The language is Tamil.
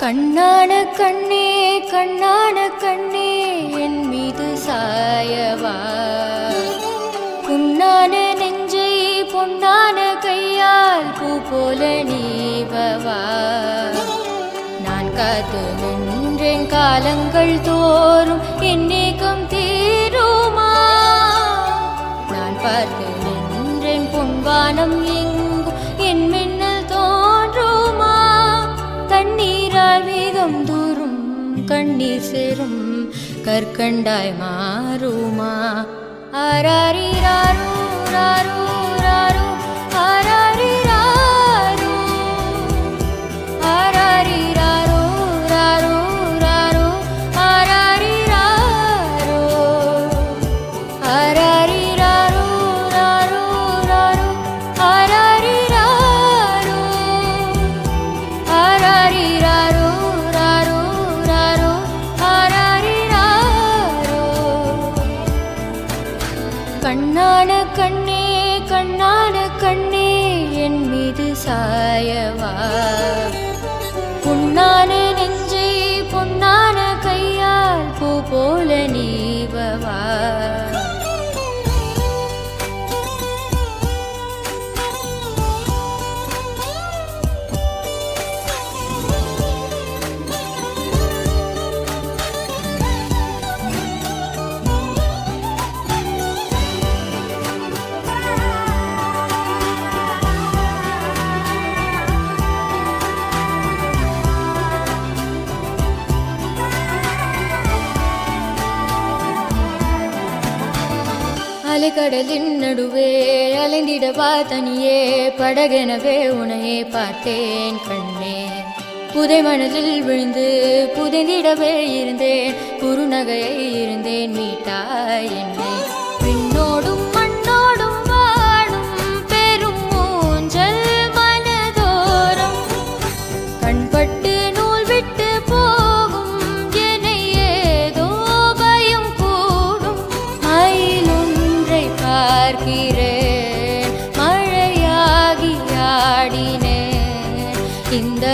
கண்ணான கண்ணே கண்ணான கண்ணே என் மீது சாயவா, புண்ணான நெஞ்சை பொன்னான கையால் பூ போல நீவவா. நான் காத்து நின்றேன் காலங்கள் தோறும் என் ஏக்கம் தீருமா. நான் பார்த்து நின்றேன் பொன்வானம் எங்கும் என் மின்னல் தோன்றுமா. தண்ணீரால் மேகம் தூரும் கண்ணீர் சேரும் கற்கண்டாய் மாறுமா. ஆராரிராரோ ராரோ ராரோ ஆராரிராரோ ஆராரிராரோ ராரோ ராரோ ஆராரிராரோ ஆராரிராரோ ராரோ ராரோ ஆராரிராரோ ஆராரிராரோ ராரோ ராரோ ஆராரிராரோ. கண்ணான கண்ணே கண்ணான கண்ணே என் மீது சாயவா, புண்ணான நெஞ்சை பொன்னான கையால் பூ போல நீவவா. அலைக்கடலின் நடுவே அலைந்திடவா தனியே படகெனவே உனையே பார்த்தேன் கண்ணே. புதை மணலில் விழுந்து புதைந்திடவே இருந்தேன், குறுநகையை இருந்தேன் மீட்டாய் என்னை. விண்ணோடும் மண்ணோடும் வாடும் பெரும் மூஞ்சல் மனதோரம் கண்பட்டு நூல் விட்டு போகும் என்னை ஏதோ பயம் கூடும். பார்க்கிறேன் மழையாகி ஆடினேன் இந்த